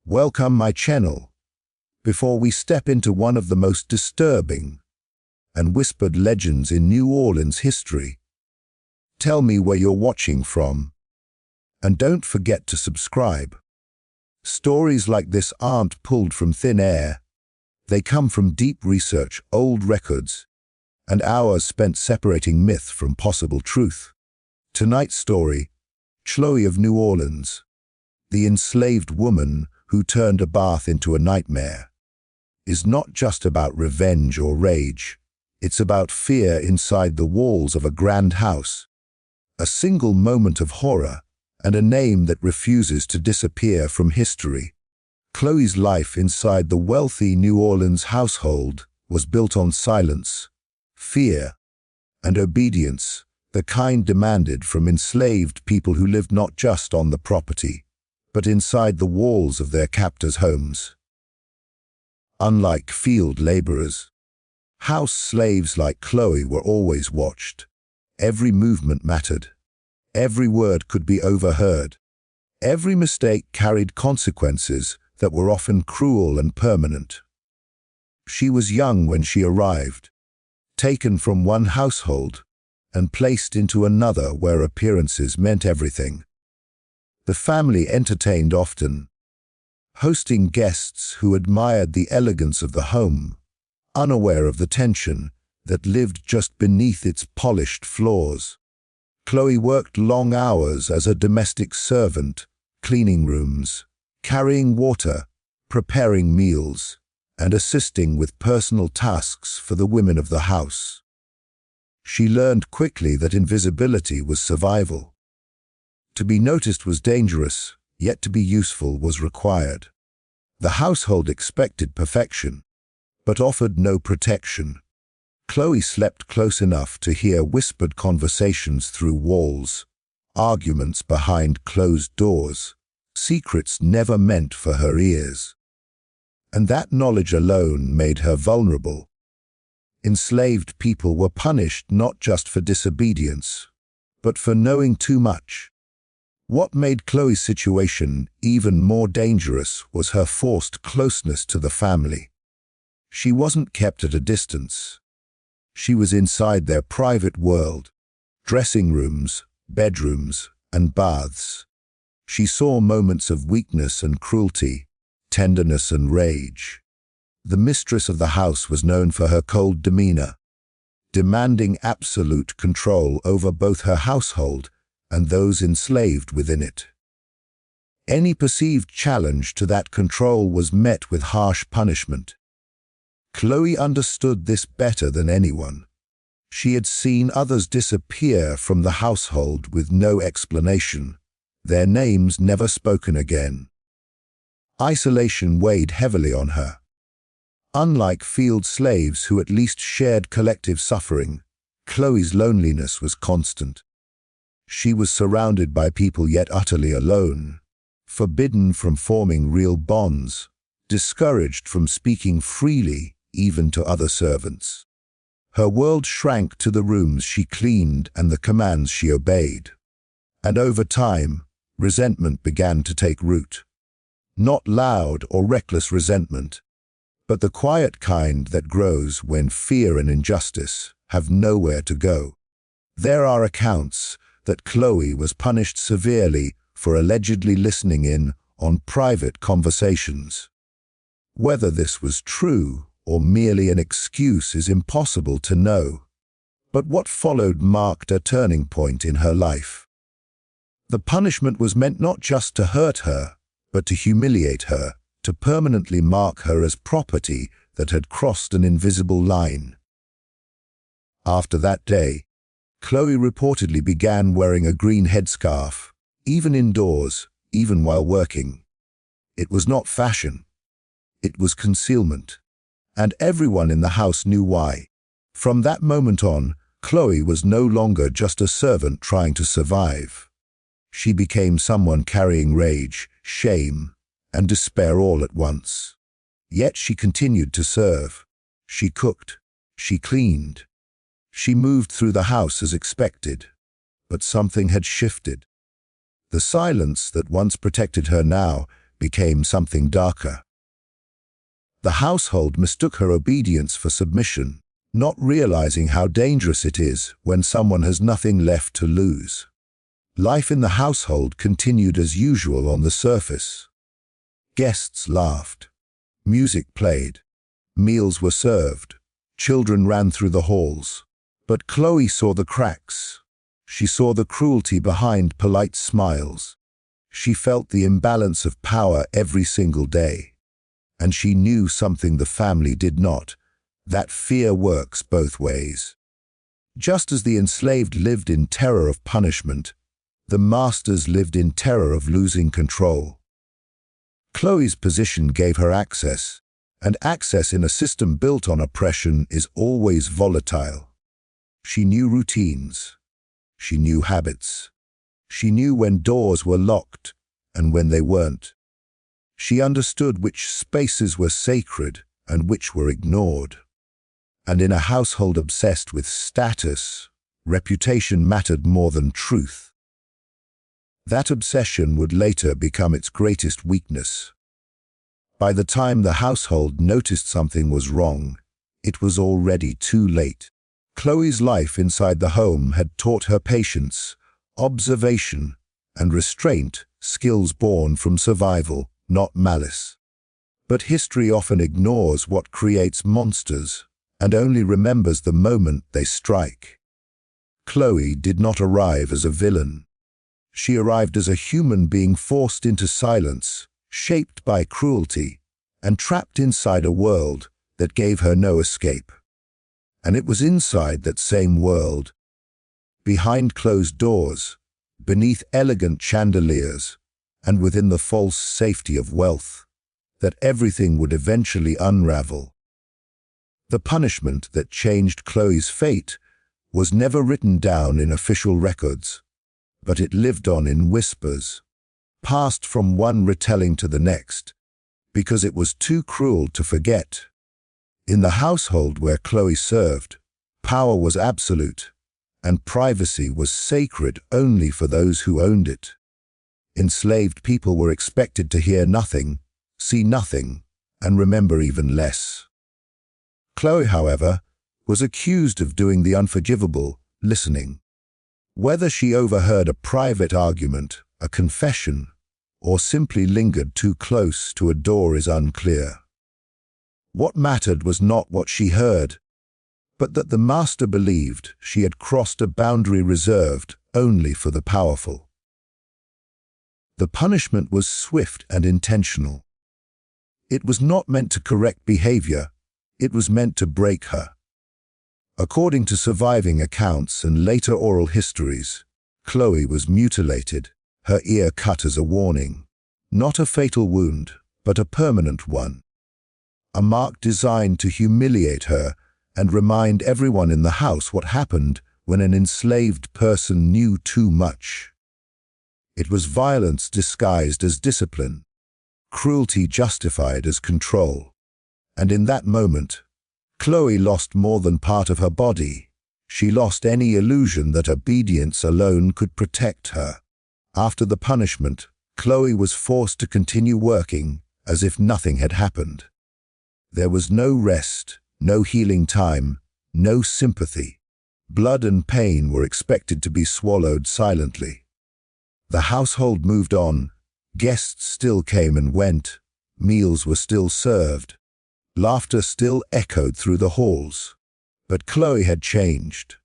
Welcome my channel. Before we step into one of the most disturbing and whispered legends in New Orleans history, tell me where you're watching from, and don't forget to subscribe. Stories like this aren't pulled from thin air. They come from deep research, old records, and hours spent separating myth from possible truth. Tonight's story, Chloe of New Orleans, the enslaved woman who turned a bath into a nightmare, is not just about revenge or rage. It's about fear inside the walls of a grand house, a single moment of horror, and a name that refuses to disappear from history. Chloe's life inside the wealthy New Orleans household was built on silence, fear, and obedience, the kind demanded from enslaved people who lived not just on the property, but inside the walls of their captors' homes. Unlike field laborers, house slaves like Chloe were always watched. Every movement mattered. Every word could be overheard. Every mistake carried consequences that were often cruel and permanent. She was young when she arrived, taken from one household and placed into another where appearances meant everything. The family entertained often, hosting guests who admired the elegance of the home, unaware of the tension that lived just beneath its polished floors. Chloe worked long hours as a domestic servant, cleaning rooms, carrying water, preparing meals, and assisting with personal tasks for the women of the house. She learned quickly that invisibility was survival. To be noticed was dangerous, yet to be useful was required. The household expected perfection, but offered no protection. Chloe slept close enough to hear whispered conversations through walls, arguments behind closed doors, secrets never meant for her ears. And that knowledge alone made her vulnerable. Enslaved people were punished not just for disobedience, but for knowing too much. What made Chloe's situation even more dangerous was her forced closeness to the family. She wasn't kept at a distance. She was inside their private world, dressing rooms, bedrooms, and baths. She saw moments of weakness and cruelty, tenderness and rage. The mistress of the house was known for her cold demeanor, demanding absolute control over both her household and those enslaved within it. Any perceived challenge to that control was met with harsh punishment. Chloe understood this better than anyone. She had seen others disappear from the household with no explanation, their names never spoken again. Isolation weighed heavily on her. Unlike field slaves who at least shared collective suffering, Chloe's loneliness was constant. She was surrounded by people yet utterly alone, forbidden from forming real bonds, discouraged from speaking freely even to other servants. Her world shrank to the rooms she cleaned and the commands she obeyed. And over time, resentment began to take root. Not loud or reckless resentment, but the quiet kind that grows when fear and injustice have nowhere to go. There are accounts that Chloe was punished severely for allegedly listening in on private conversations. Whether this was true or merely an excuse is impossible to know, but what followed marked a turning point in her life. The punishment was meant not just to hurt her, but to humiliate her, to permanently mark her as property that had crossed an invisible line. After that day, Chloe reportedly began wearing a green headscarf, even indoors, even while working. It was not fashion. It was concealment. And everyone in the house knew why. From that moment on, Chloe was no longer just a servant trying to survive. She became someone carrying rage, shame, and despair all at once. Yet she continued to serve. She cooked. She cleaned. She moved through the house as expected, but something had shifted. The silence that once protected her now became something darker. The household mistook her obedience for submission, not realizing how dangerous it is when someone has nothing left to lose. Life in the household continued as usual on the surface. Guests laughed. Music played. Meals were served. Children ran through the halls. But Chloe saw the cracks. She saw the cruelty behind polite smiles. She felt the imbalance of power every single day. And she knew something the family did not, that fear works both ways. Just as the enslaved lived in terror of punishment, the masters lived in terror of losing control. Chloe's position gave her access, and access in a system built on oppression is always volatile. She knew routines. She knew habits. She knew when doors were locked and when they weren't. She understood which spaces were sacred and which were ignored. And in a household obsessed with status, reputation mattered more than truth. That obsession would later become its greatest weakness. By the time the household noticed something was wrong, it was already too late. Chloe's life inside the home had taught her patience, observation, and restraint, skills born from survival, not malice. But history often ignores what creates monsters and only remembers the moment they strike. Chloe did not arrive as a villain. She arrived as a human being forced into silence, shaped by cruelty, and trapped inside a world that gave her no escape. And it was inside that same world, behind closed doors, beneath elegant chandeliers, and within the false safety of wealth, that everything would eventually unravel. The punishment that changed Chloe's fate was never written down in official records, but it lived on in whispers, passed from one retelling to the next, because it was too cruel to forget. In the household where Chloe served, power was absolute, and privacy was sacred only for those who owned it. Enslaved people were expected to hear nothing, see nothing, and remember even less. Chloe, however, was accused of doing the unforgivable, listening. Whether she overheard a private argument, a confession, or simply lingered too close to a door is unclear. What mattered was not what she heard, but that the master believed she had crossed a boundary reserved only for the powerful. The punishment was swift and intentional. It was not meant to correct behavior, it was meant to break her. According to surviving accounts and later oral histories, Chloe was mutilated, her ear cut as a warning. Not a fatal wound, but a permanent one. A mark designed to humiliate her and remind everyone in the house what happened when an enslaved person knew too much. It was violence disguised as discipline, cruelty justified as control. And in that moment, Chloe lost more than part of her body. She lost any illusion that obedience alone could protect her. After the punishment, Chloe was forced to continue working as if nothing had happened. There was no rest, no healing time, no sympathy. Blood and pain were expected to be swallowed silently. The household moved on. Guests still came and went. Meals were still served. Laughter still echoed through the halls. But Chloe had changed.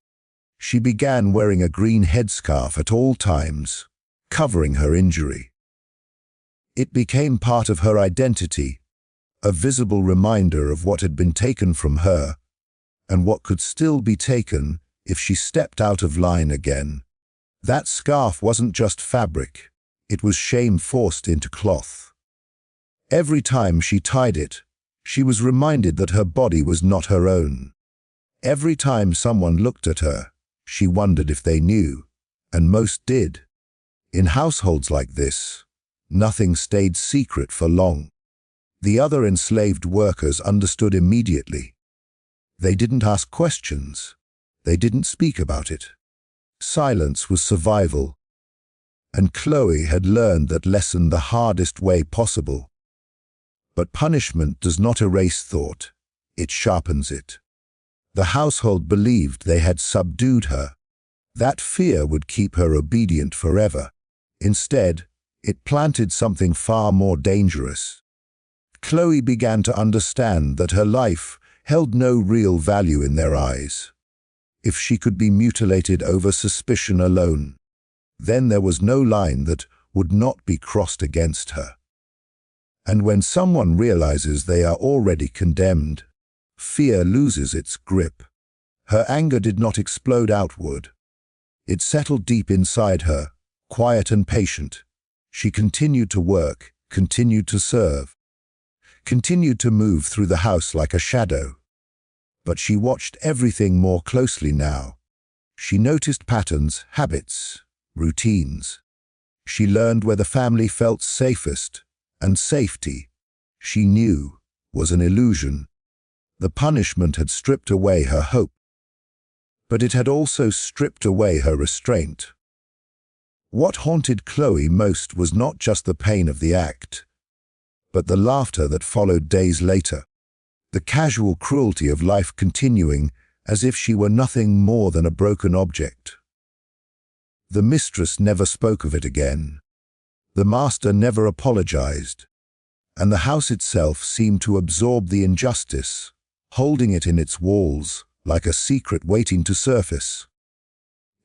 She began wearing a green headscarf at all times, covering her injury. It became part of her identity, a visible reminder of what had been taken from her and what could still be taken if she stepped out of line again. That scarf wasn't just fabric, it was shame forced into cloth. Every time she tied it, she was reminded that her body was not her own. Every time someone looked at her, she wondered if they knew, and most did. In households like this, nothing stayed secret for long. The other enslaved workers understood immediately. They didn't ask questions. They didn't speak about it. Silence was survival. and Chloe had learned that lesson the hardest way possible. But punishment does not erase thought, it sharpens it. The household believed they had subdued her. That fear would keep her obedient forever. Instead, it planted something far more dangerous. Chloe began to understand that her life held no real value in their eyes. If she could be mutilated over suspicion alone, then there was no line that would not be crossed against her. And when someone realizes they are already condemned, fear loses its grip. Her anger did not explode outward. It settled deep inside her, quiet and patient. She continued to work, continued to serve, continued to move through the house like a shadow. But she watched everything more closely now. She noticed patterns, habits, routines. She learned where the family felt safest, and safety, she knew, was an illusion. The punishment had stripped away her hope, but it had also stripped away her restraint. What haunted Chloe most was not just the pain of the act, but the laughter that followed days later, the casual cruelty of life continuing as if she were nothing more than a broken object. The mistress never spoke of it again. The master never apologized, and the house itself seemed to absorb the injustice, holding it in its walls like a secret waiting to surface.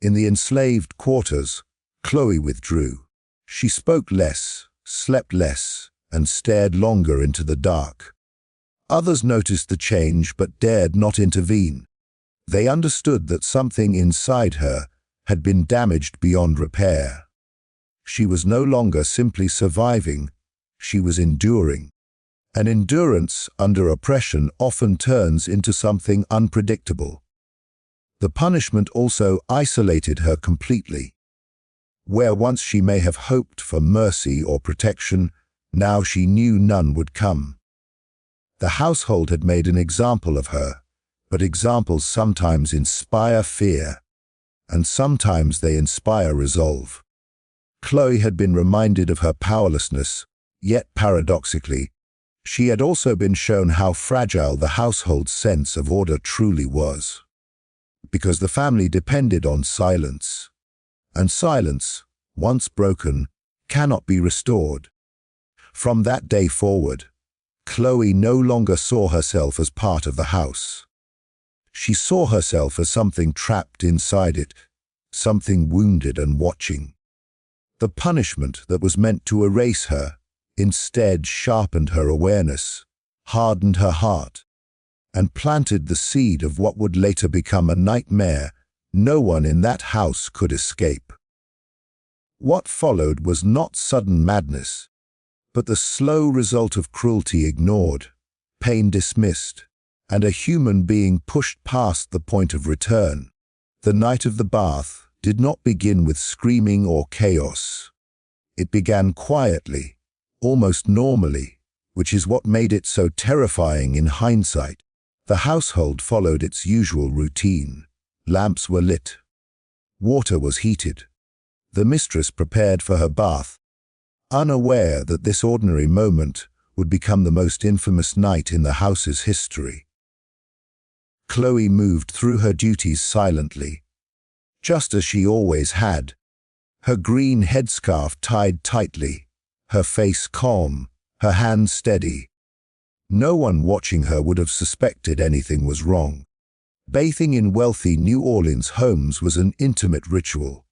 In the enslaved quarters, Chloe withdrew. She spoke less, slept less, and stared longer into the dark. Others noticed the change but dared not intervene. They understood that something inside her had been damaged beyond repair. She was no longer simply surviving, she was enduring. And endurance under oppression often turns into something unpredictable. The punishment also isolated her completely. Where once she may have hoped for mercy or protection, now she knew none would come. The household had made an example of her, but examples sometimes inspire fear, and sometimes they inspire resolve. Chloe had been reminded of her powerlessness, yet paradoxically, she had also been shown how fragile the household's sense of order truly was. Because the family depended on silence, and silence, once broken, cannot be restored. From that day forward, Chloe no longer saw herself as part of the house. She saw herself as something trapped inside it, something wounded and watching. The punishment that was meant to erase her instead sharpened her awareness, hardened her heart, and planted the seed of what would later become a nightmare no one in that house could escape. What followed was not sudden madness, but the slow result of cruelty ignored, pain dismissed, and a human being pushed past the point of return. The night of the bath did not begin with screaming or chaos. It began quietly, almost normally, which is what made it so terrifying in hindsight. The household followed its usual routine. Lamps were lit. Water was heated. The mistress prepared for her bath, unaware that this ordinary moment would become the most infamous night in the house's history. Chloe moved through her duties silently, just as she always had, her green headscarf tied tightly, her face calm, her hands steady. No one watching her would have suspected anything was wrong. Bathing in wealthy New Orleans homes was an intimate ritual.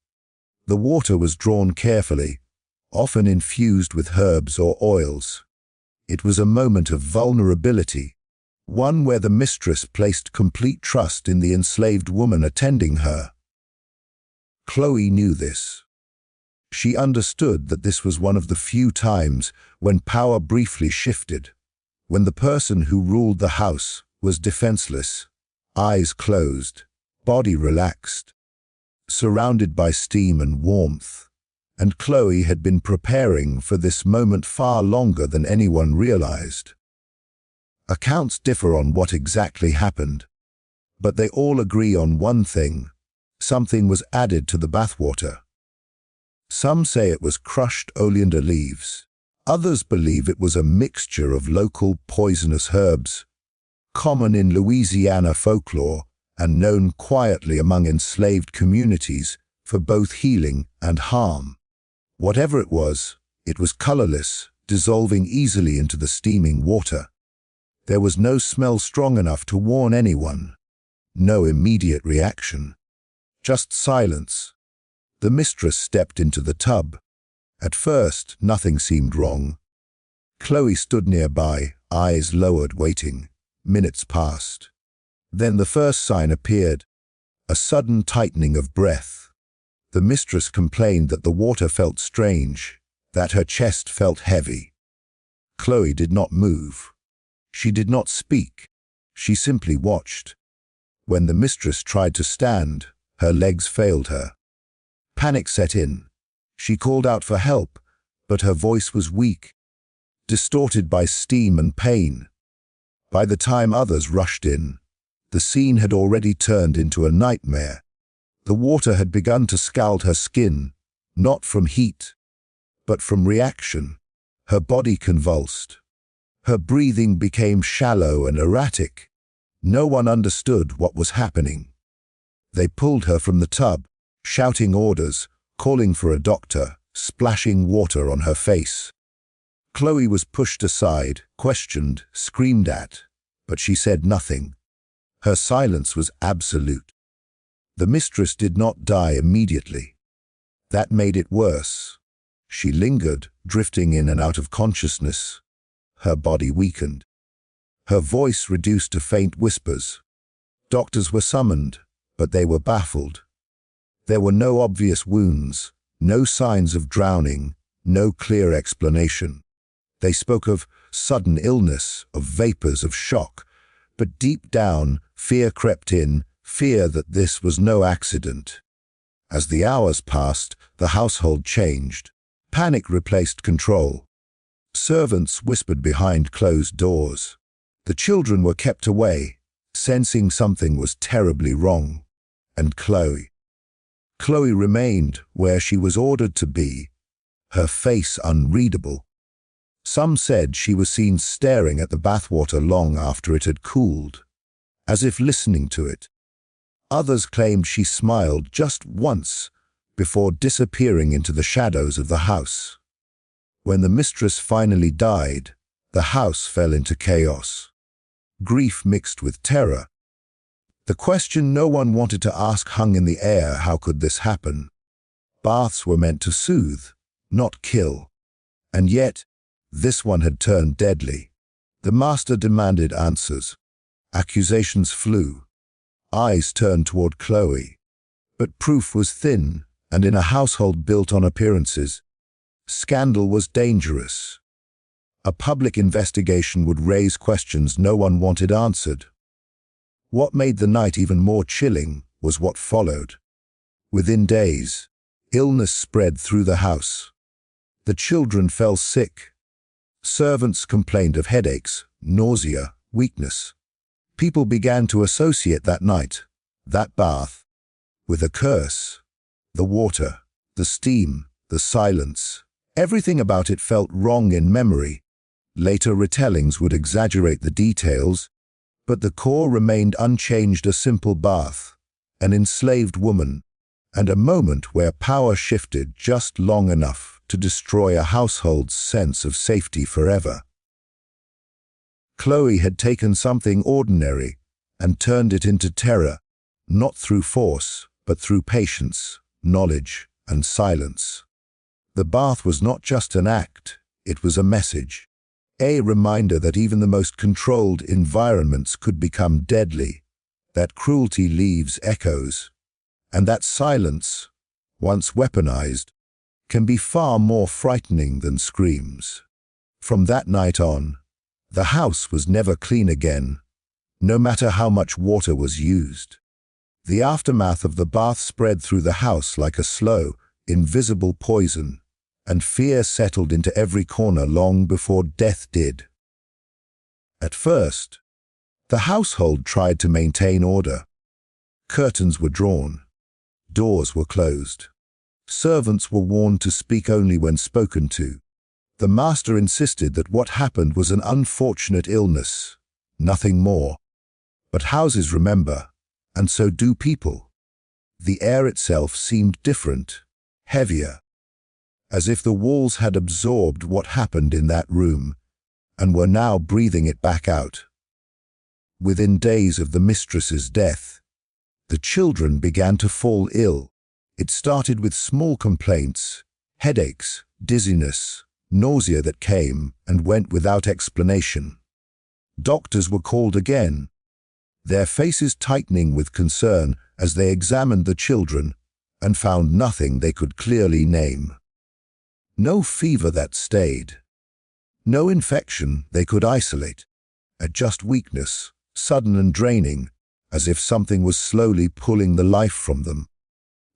The water was drawn carefully, often infused with herbs or oils. It was a moment of vulnerability, one where the mistress placed complete trust in the enslaved woman attending her. Chloe knew this. She understood that this was one of the few times when power briefly shifted, when the person who ruled the house was defenseless, eyes closed, body relaxed, surrounded by steam and warmth. And Chloe had been preparing for this moment far longer than anyone realized. Accounts differ on what exactly happened, but they all agree on one thing: something was added to the bathwater. Some say it was crushed oleander leaves. Others believe it was a mixture of local poisonous herbs, common in Louisiana folklore and known quietly among enslaved communities for both healing and harm. Whatever it was colorless, dissolving easily into the steaming water. There was no smell strong enough to warn anyone. No immediate reaction. Just silence. The mistress stepped into the tub. At first, nothing seemed wrong. Chloe stood nearby, eyes lowered, waiting. Minutes passed. Then the first sign appeared, a sudden tightening of breath. The mistress complained that the water felt strange, that her chest felt heavy. Chloe did not move. She did not speak. She simply watched. When the mistress tried to stand, her legs failed her. Panic set in. She called out for help, but her voice was weak, distorted by steam and pain. By the time others rushed in, the scene had already turned into a nightmare. The water had begun to scald her skin, not from heat, but from reaction. Her body convulsed. Her breathing became shallow and erratic. No one understood what was happening. They pulled her from the tub, shouting orders, calling for a doctor, splashing water on her face. Chloe was pushed aside, questioned, screamed at, but she said nothing. Her silence was absolute. The mistress did not die immediately. That made it worse. She lingered, drifting in and out of consciousness. Her body weakened. Her voice reduced to faint whispers. Doctors were summoned, but they were baffled. There were no obvious wounds, no signs of drowning, no clear explanation. They spoke of sudden illness, of vapors of shock, but deep down, fear crept in, fear that this was no accident. As the hours passed, the household changed. Panic replaced control. Servants whispered behind closed doors. The children were kept away, sensing something was terribly wrong. And Chloe remained where she was ordered to be, her face unreadable. Some said she was seen staring at the bathwater long after it had cooled, as if listening to it. Others claimed she smiled just once before disappearing into the shadows of the house. When the mistress finally died, the house fell into chaos. Grief mixed with terror. The question no one wanted to ask hung in the air: how could this happen? Baths were meant to soothe, not kill. And yet, this one had turned deadly. The master demanded answers. Accusations flew. Eyes turned toward Chloe. But proof was thin, and in a household built on appearances, scandal was dangerous. A public investigation would raise questions no one wanted answered. What made the night even more chilling was what followed. Within days, illness spread through the house. The children fell sick. Servants complained of headaches, nausea, weakness. People began to associate that night, that bath, with a curse. The water, the steam, the silence. Everything about it felt wrong in memory. Later retellings would exaggerate the details, but the core remained unchanged: a simple bath, an enslaved woman, and a moment where power shifted just long enough to destroy a household's sense of safety forever. Chloe had taken something ordinary and turned it into terror, not through force, but through patience, knowledge, and silence. The bath was not just an act, it was a message. A reminder that even the most controlled environments could become deadly, that cruelty leaves echoes, and that silence, once weaponized, can be far more frightening than screams. From that night on, the house was never clean again, no matter how much water was used. The aftermath of the bath spread through the house like a slow, invisible poison, and fear settled into every corner long before death did. At first, the household tried to maintain order. Curtains were drawn, doors were closed, Servants were warned to speak only when spoken to. The master insisted that what happened was an unfortunate illness, nothing more. But houses remember, and so do people. The air itself seemed different, heavier, as if the walls had absorbed what happened in that room and were now breathing it back out. Within days of the mistress's death, the children began to fall ill. It started with small complaints, headaches, dizziness, nausea that came and went without explanation. Doctors were called again, their faces tightening with concern as they examined the children and found nothing they could clearly name. No fever that stayed. No infection they could isolate. Just weakness, sudden and draining, as if something was slowly pulling the life from them.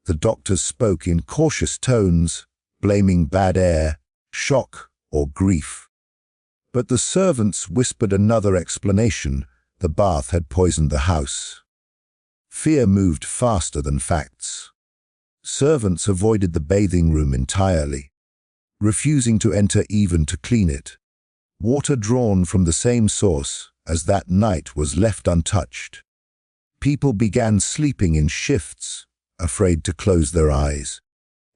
The doctors spoke in cautious tones, blaming bad air, shock, or grief. But the servants whispered another explanation: the bath had poisoned the house. Fear moved faster than facts. Servants avoided the bathing room entirely, refusing to enter even to clean it. Water drawn from the same source as that night was left untouched. People began sleeping in shifts, afraid to close their eyes.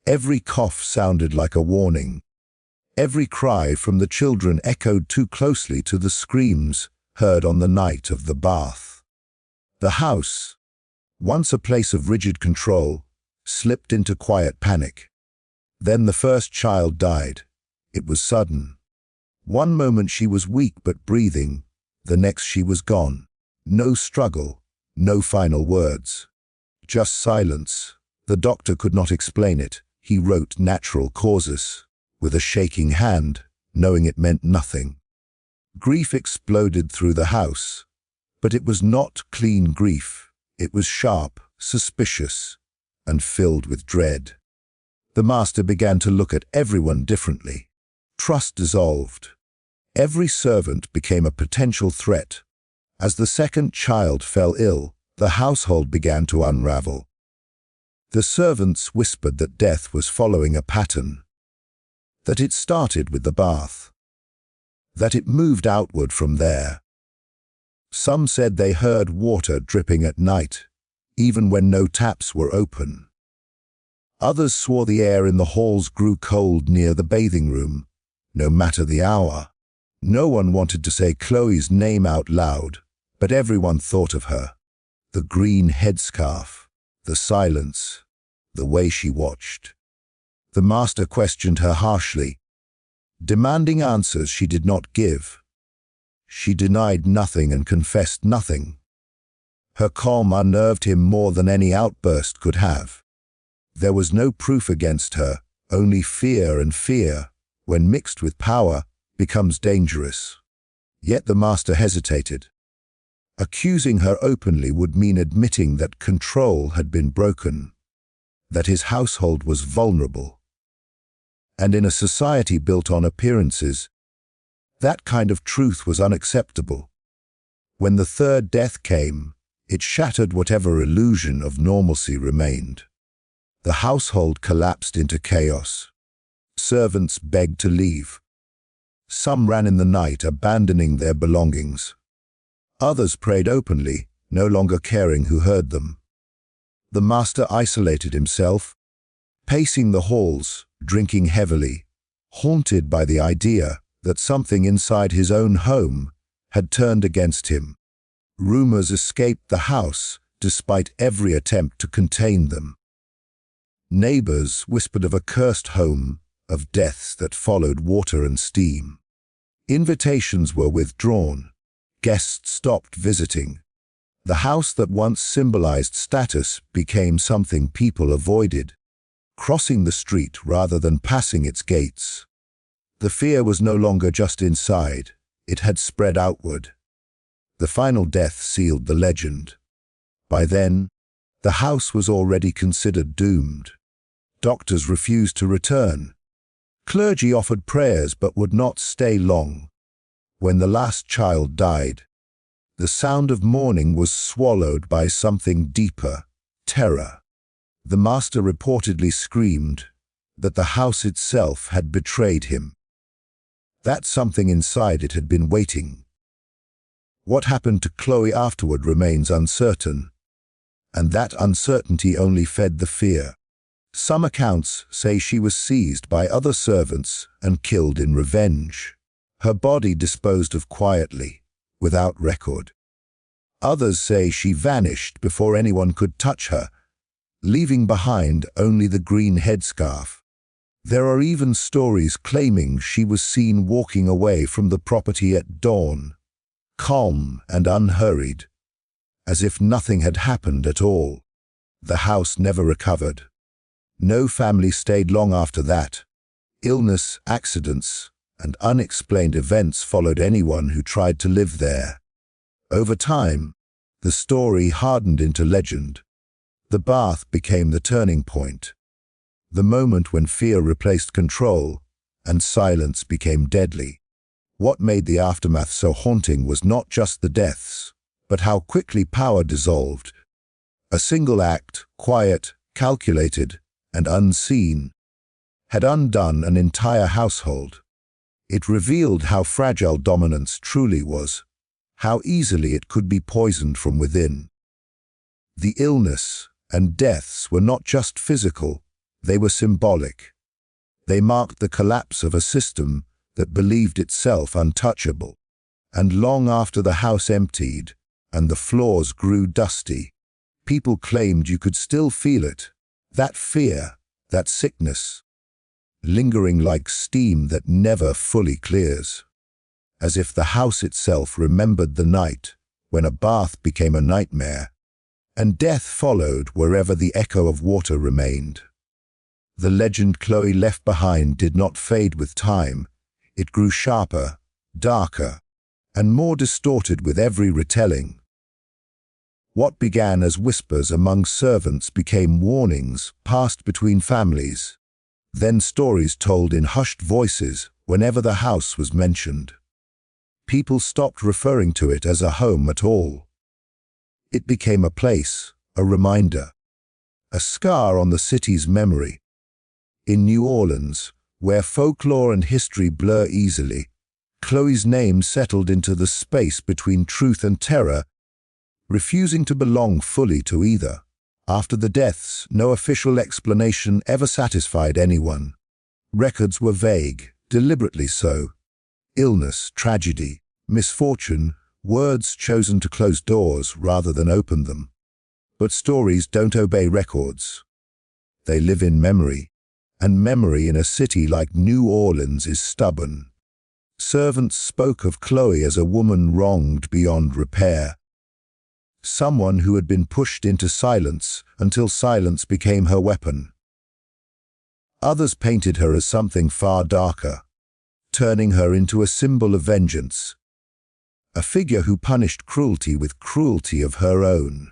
Every cough sounded like a warning. Every cry from the children echoed too closely to the screams heard on the night of the bath. The house, once a place of rigid control, slipped into quiet panic. Then the first child died. It was sudden. One moment she was weak but breathing, the next she was gone. No struggle, no final words. Just silence. The doctor could not explain it. He wrote natural causes with a shaking hand, knowing it meant nothing. Grief exploded through the house, but it was not clean grief. It was sharp, suspicious, and filled with dread. The master began to look at everyone differently. Trust dissolved. Every servant became a potential threat. As the second child fell ill, the household began to unravel. The servants whispered that death was following a pattern, that it started with the bath, that it moved outward from there. Some said they heard water dripping at night, even when no taps were open. Others swore the air in the halls grew cold near the bathing room, no matter the hour. No one wanted to say Chloe's name out loud, but everyone thought of her. The green headscarf, the silence, the way she watched. The master questioned her harshly, demanding answers she did not give. She denied nothing and confessed nothing. Her calm unnerved him more than any outburst could have. There was no proof against her, only fear, and fear, when mixed with power, becomes dangerous. Yet the master hesitated. Accusing her openly would mean admitting that control had been broken, that his household was vulnerable. And in a society built on appearances, that kind of truth was unacceptable. When the third death came, it shattered whatever illusion of normalcy remained. The household collapsed into chaos. Servants begged to leave. Some ran in the night, abandoning their belongings. Others prayed openly, no longer caring who heard them. The master isolated himself, pacing the halls, drinking heavily, haunted by the idea that something inside his own home had turned against him. Rumors escaped the house, despite every attempt to contain them. Neighbors whispered of a cursed home, of deaths that followed water and steam. Invitations were withdrawn. Guests stopped visiting. The house that once symbolized status became something people avoided, crossing the street rather than passing its gates. The fear was no longer just inside, it had spread outward. The final death sealed the legend. By then, the house was already considered doomed. Doctors refused to return. Clergy offered prayers but would not stay long. When the last child died, the sound of mourning was swallowed by something deeper, terror. The master reportedly screamed that the house itself had betrayed him, that something inside it had been waiting. What happened to Chloe afterward remains uncertain, and that uncertainty only fed the fear. Some accounts say she was seized by other servants and killed in revenge, her body disposed of quietly, without record. Others say she vanished before anyone could touch her, leaving behind only the green headscarf. There are even stories claiming she was seen walking away from the property at dawn, calm and unhurried, as if nothing had happened at all. The house never recovered. No family stayed long after that. Illness, accidents, and unexplained events followed anyone who tried to live there. Over time, the story hardened into legend. The bath became the turning point, the moment when fear replaced control and silence became deadly. What made the aftermath so haunting was not just the deaths, but how quickly power dissolved. A single act, quiet, calculated, and unseen, had undone an entire household. It revealed how fragile dominance truly was, how easily it could be poisoned from within. The illness and deaths were not just physical, they were symbolic. They marked the collapse of a system that believed itself untouchable. And long after the house emptied and the floors grew dusty, people claimed you could still feel it, that fear, that sickness, lingering like steam that never fully clears, as if the house itself remembered the night when a bath became a nightmare, and death followed wherever the echo of water remained. The legend Chloe left behind did not fade with time. It grew sharper, darker, and more distorted with every retelling. What began as whispers among servants became warnings passed between families, then stories told in hushed voices whenever the house was mentioned. People stopped referring to it as a home at all. It became a place, a reminder, a scar on the city's memory. In New Orleans, where folklore and history blur easily, Chloe's name settled into the space between truth and terror, refusing to belong fully to either. After the deaths, no official explanation ever satisfied anyone. Records were vague, deliberately so. Illness, tragedy, misfortune, words chosen to close doors rather than open them. But stories don't obey records. They live in memory, and memory in a city like New Orleans is stubborn. Servants spoke of Chloe as a woman wronged beyond repair, someone who had been pushed into silence until silence became her weapon. Others painted her as something far darker, turning her into a symbol of vengeance, a figure who punished cruelty with cruelty of her own.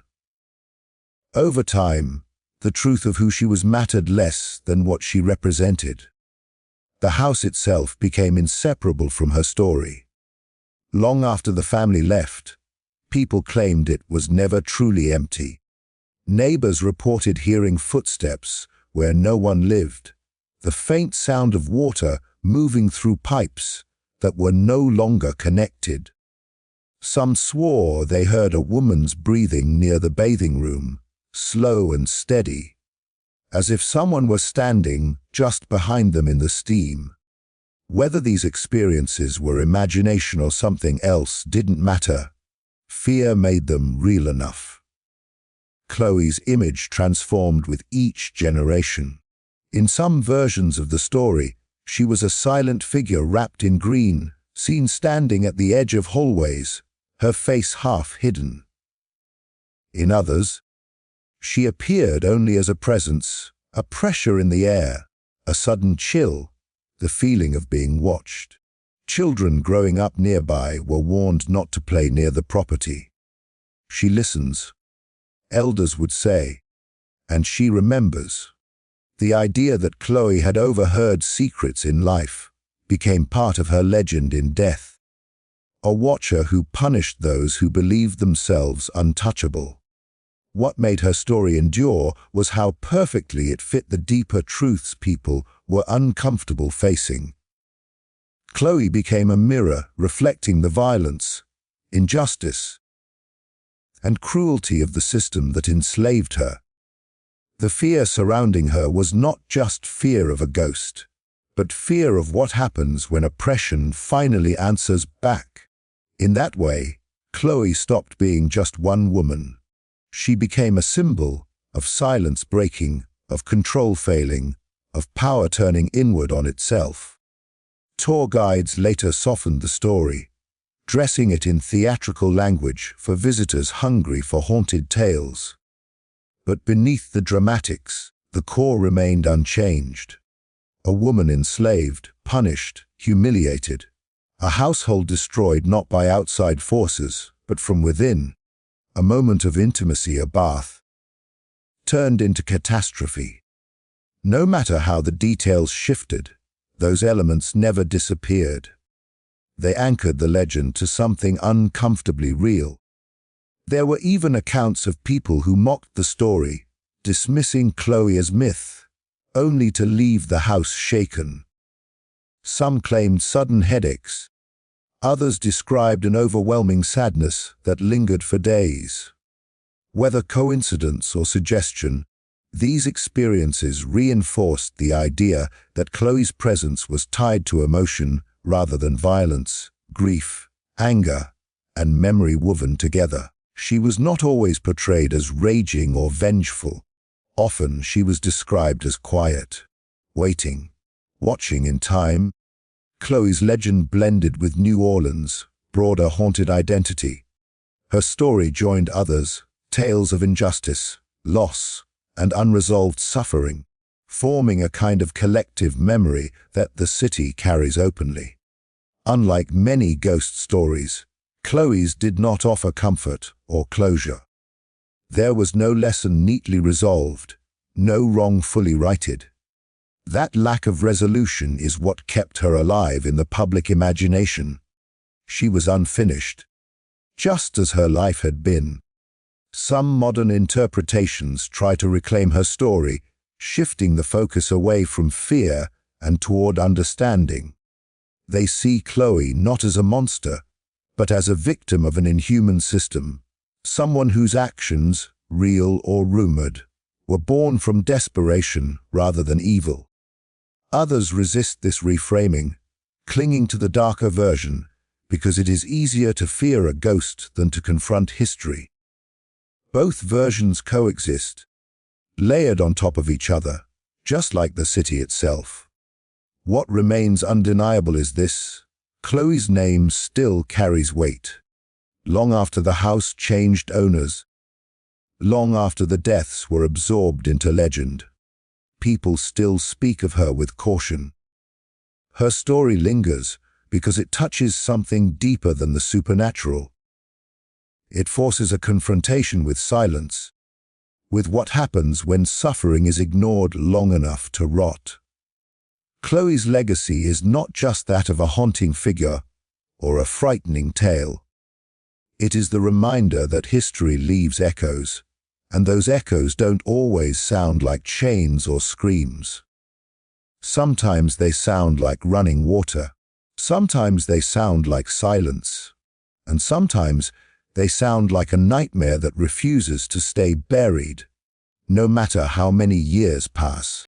Over time, the truth of who she was mattered less than what she represented. The house itself became inseparable from her story. Long after the family left, people claimed it was never truly empty. Neighbors reported hearing footsteps where no one lived, the faint sound of water moving through pipes that were no longer connected. Some swore they heard a woman's breathing near the bathing room, slow and steady, as if someone were standing just behind them in the steam. Whether these experiences were imagination or something else didn't matter. Fear made them real enough. Chloe's image transformed with each generation. In some versions of the story, she was a silent figure wrapped in green, seen standing at the edge of hallways, her face half hidden. In others, she appeared only as a presence, a pressure in the air, a sudden chill, the feeling of being watched. Children growing up nearby were warned not to play near the property. She listens, elders would say, and she remembers. The idea that Chloe had overheard secrets in life became part of her legend in death. A watcher who punished those who believed themselves untouchable. What made her story endure was how perfectly it fit the deeper truths people were uncomfortable facing. Chloe became a mirror reflecting the violence, injustice, and cruelty of the system that enslaved her. The fear surrounding her was not just fear of a ghost, but fear of what happens when oppression finally answers back. In that way, Chloe stopped being just one woman. She became a symbol of silence breaking, of control failing, of power turning inward on itself. Tour guides later softened the story, dressing it in theatrical language for visitors hungry for haunted tales. But beneath the dramatics, the core remained unchanged. A woman enslaved, punished, humiliated. A household destroyed not by outside forces, but from within. A moment of intimacy, a bath, turned into catastrophe. No matter how the details shifted, those elements never disappeared. They anchored the legend to something uncomfortably real. There were even accounts of people who mocked the story, dismissing Chloe as myth, only to leave the house shaken. Some claimed sudden headaches. Others described an overwhelming sadness that lingered for days. Whether coincidence or suggestion, these experiences reinforced the idea that Chloe's presence was tied to emotion rather than violence, grief, anger, and memory woven together. She was not always portrayed as raging or vengeful. Often she was described as quiet, waiting, watching in time. Chloe's legend blended with New Orleans' broader haunted identity. Her story joined others, tales of injustice, loss, and unresolved suffering, forming a kind of collective memory that the city carries openly. Unlike many ghost stories, Chloe's did not offer comfort or closure. There was no lesson neatly resolved, no wrong fully righted. That lack of resolution is what kept her alive in the public imagination. She was unfinished, just as her life had been. Some modern interpretations try to reclaim her story, shifting the focus away from fear and toward understanding. They see Chloe not as a monster, but as a victim of an inhuman system, someone whose actions, real or rumored, were born from desperation rather than evil. Others resist this reframing, clinging to the darker version because it is easier to fear a ghost than to confront history. Both versions coexist, layered on top of each other, just like the city itself. What remains undeniable is this: Chloe's name still carries weight. Long after the house changed owners, long after the deaths were absorbed into legend, people still speak of her with caution. Her story lingers because it touches something deeper than the supernatural. It forces a confrontation with silence, with what happens when suffering is ignored long enough to rot. Chloe's legacy is not just that of a haunting figure or a frightening tale. It is the reminder that history leaves echoes, and those echoes don't always sound like chains or screams. Sometimes they sound like running water. Sometimes they sound like silence. And sometimes they sound like a nightmare that refuses to stay buried, no matter how many years pass.